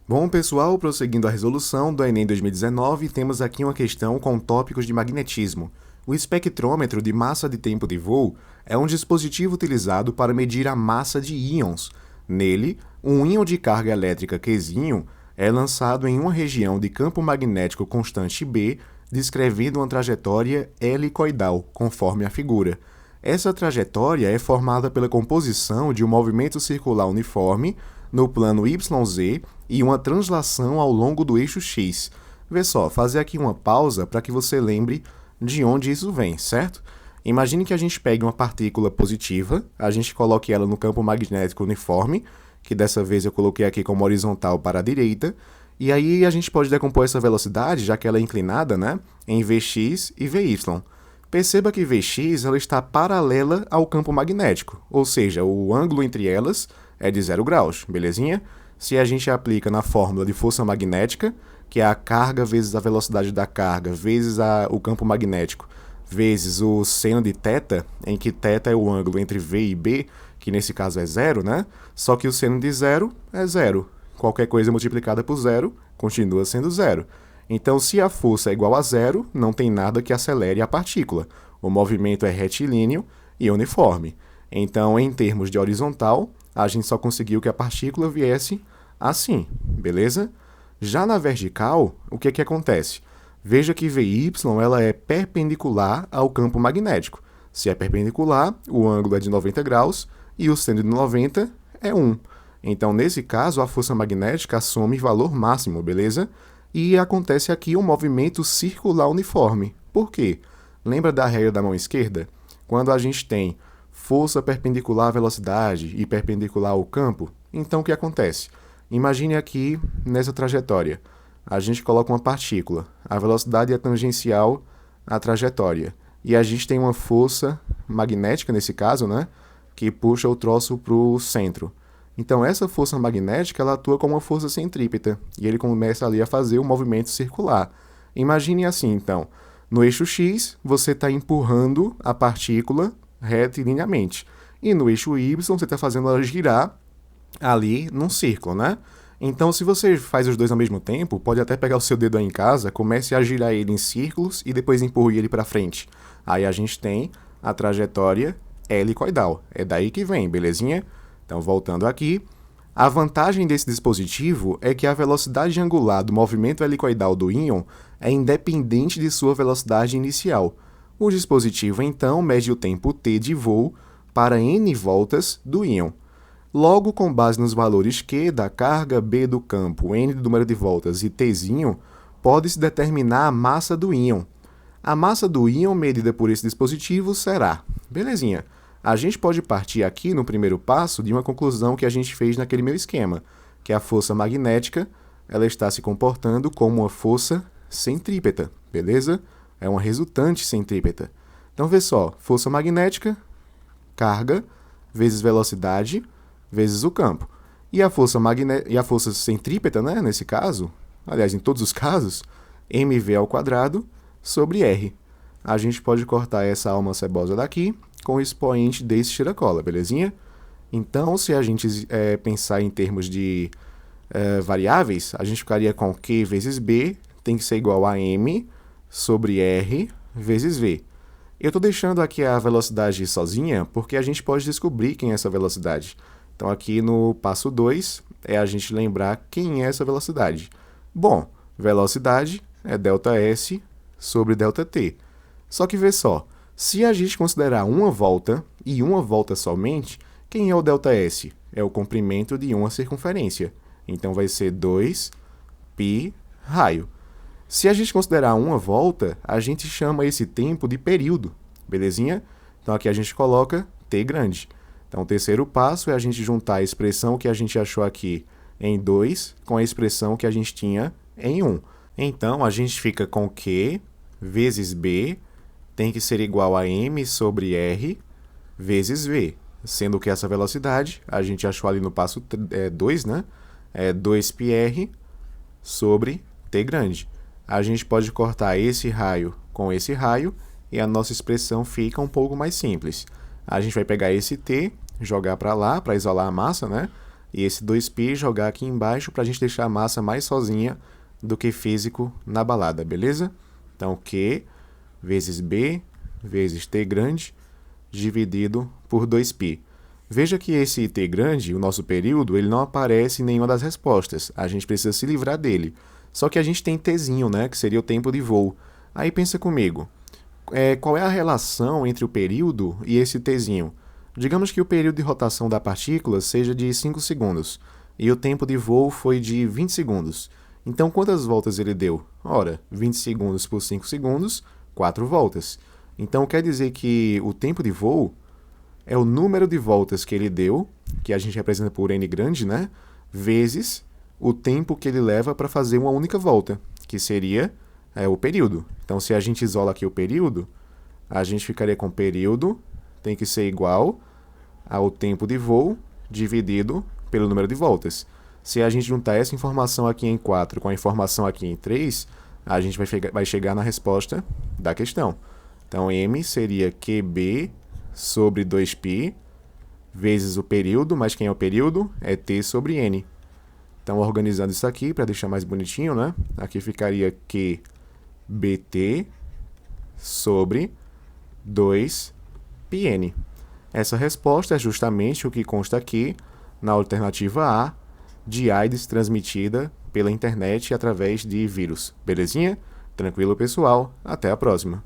Bom, pessoal, prosseguindo a resolução do Enem 2019, temos aqui uma questão com tópicos de magnetismo. O espectrômetro de massa de tempo de voo é um dispositivo utilizado para medir a massa de íons. Nele, um íon de carga elétrica Qzinho é lançado em uma região de campo magnético constante B, descrevendo uma trajetória helicoidal, conforme a figura. Essa trajetória é formada pela composição de um movimento circular uniforme no plano YZ e uma translação ao longo do eixo X. Vê só, fazer aqui uma pausa para que você lembre de onde isso vem, certo? Imagine que a gente pegue uma partícula positiva, a gente coloque ela no campo magnético uniforme, que dessa vez eu coloquei aqui como horizontal para a direita, e aí a gente pode decompor essa velocidade, já que ela é inclinada, né, em Vx e Vy. Perceba que Vx ela está paralela ao campo magnético, ou seja, o ângulo entre elas é de 0 graus, belezinha? Se a gente aplica na fórmula de força magnética, que é a carga vezes a velocidade da carga, vezes o campo magnético, vezes o seno de θ, em que θ é o ângulo entre V e B, que nesse caso é 0, né? Só que o seno de 0 é 0. Qualquer coisa multiplicada por 0 continua sendo 0. Então, se a força é igual a 0, não tem nada que acelere a partícula. O movimento é retilíneo e uniforme. Então, em termos de horizontal, a gente só conseguiu que a partícula viesse assim, beleza? Já na vertical, o que acontece? Veja que Vy ela é perpendicular ao campo magnético. Se é perpendicular, o ângulo é de 90 graus e o seno de 90 é 1. Então, nesse caso, a força magnética assume valor máximo, beleza? E acontece aqui um movimento circular uniforme. Por quê? Lembra da regra da mão esquerda? Quando a gente tem força perpendicular à velocidade e perpendicular ao campo, então o que acontece? Imagine aqui nessa trajetória. A gente coloca uma partícula, a velocidade é tangencial à trajetória. E a gente tem uma força magnética, nesse caso, né, que puxa o troço para o centro. Então, essa força magnética ela atua como uma força centrípeta, e ele começa ali a fazer o movimento circular. Imagine assim, então, no eixo X, você está empurrando a partícula retilineamente, e no eixo Y, você está fazendo ela girar ali num círculo, né? Então, se você faz os dois ao mesmo tempo, pode até pegar o seu dedo aí em casa, comece a girar ele em círculos e depois empurre ele para frente. Aí a gente tem a trajetória helicoidal. É daí que vem, belezinha? Então, voltando aqui, a vantagem desse dispositivo é que a velocidade angular do movimento helicoidal do íon é independente de sua velocidade inicial. O dispositivo, então, mede o tempo t de voo para n voltas do íon. Logo, com base nos valores Q da carga, B do campo, N do número de voltas e Tzinho, pode-se determinar a massa do íon. A massa do íon medida por esse dispositivo será... Belezinha. A gente pode partir aqui, no primeiro passo, de uma conclusão que a gente fez naquele meu esquema, que a força magnética ela está se comportando como uma força centrípeta, beleza? É uma resultante centrípeta. Então, vê só, força magnética, carga, vezes velocidade, vezes o campo. E a força centrípeta, né, nesse caso, aliás, em todos os casos, mv ao quadrado sobre r. A gente pode cortar essa alma cebosa daqui com o expoente desse tiracola, belezinha? Então, se a gente pensar em termos de variáveis, a gente ficaria com Q vezes B tem que ser igual a m sobre r vezes v. Eu estou deixando aqui a velocidade sozinha porque a gente pode descobrir quem é essa velocidade. Então, aqui no passo 2, é a gente lembrar quem é essa velocidade. Bom, velocidade é ΔS sobre ΔT. Só que vê só, se a gente considerar uma volta, e uma volta somente, quem é o ΔS? É o comprimento de uma circunferência. Então, vai ser 2π raio. Se a gente considerar uma volta, a gente chama esse tempo de período, belezinha? Então, aqui a gente coloca t grande. Então, o terceiro passo é a gente juntar a expressão que a gente achou aqui em 2 com a expressão que a gente tinha em 1. Então, a gente fica com Q vezes B tem que ser igual a m sobre r vezes v, sendo que essa velocidade a gente achou ali no passo 2, né? É 2πr sobre t grande. A gente pode cortar esse raio com esse raio e a nossa expressão fica um pouco mais simples. A gente vai pegar esse t, jogar para lá, para isolar a massa, né? e esse 2π jogar aqui embaixo para a gente deixar a massa mais sozinha do que físico na balada, beleza? Então, Q vezes B vezes T grande dividido por 2π. Veja que esse T grande, o nosso período, ele não aparece em nenhuma das respostas. A gente precisa se livrar dele. Só que a gente tem Tzinho, né, que seria o tempo de voo. Aí pensa comigo, qual é a relação entre o período e esse Tzinho? Digamos que o período de rotação da partícula seja de 5 segundos e o tempo de voo foi de 20 segundos. Então, quantas voltas ele deu? Ora, 20 segundos por 5 segundos, 4 voltas. Então, quer dizer que o tempo de voo é o número de voltas que ele deu, que a gente representa por n grande, né? Vezes o tempo que ele leva para fazer uma única volta, que seria o período. Então, se a gente isola aqui o período, a gente ficaria com período tem que ser igual ao tempo de voo dividido pelo número de voltas. Se a gente juntar essa informação aqui em 4 com a informação aqui em 3, a gente vai chegar na resposta da questão. Então, M seria QB sobre 2π vezes o período, mas quem é o período? É T sobre N. Então, organizando isso aqui para deixar mais bonitinho, né? Aqui ficaria QBT sobre 2πn. Essa resposta é justamente o que consta aqui na alternativa A de AIDS transmitida pela internet através de vírus. Belezinha? Tranquilo, pessoal? Até a próxima!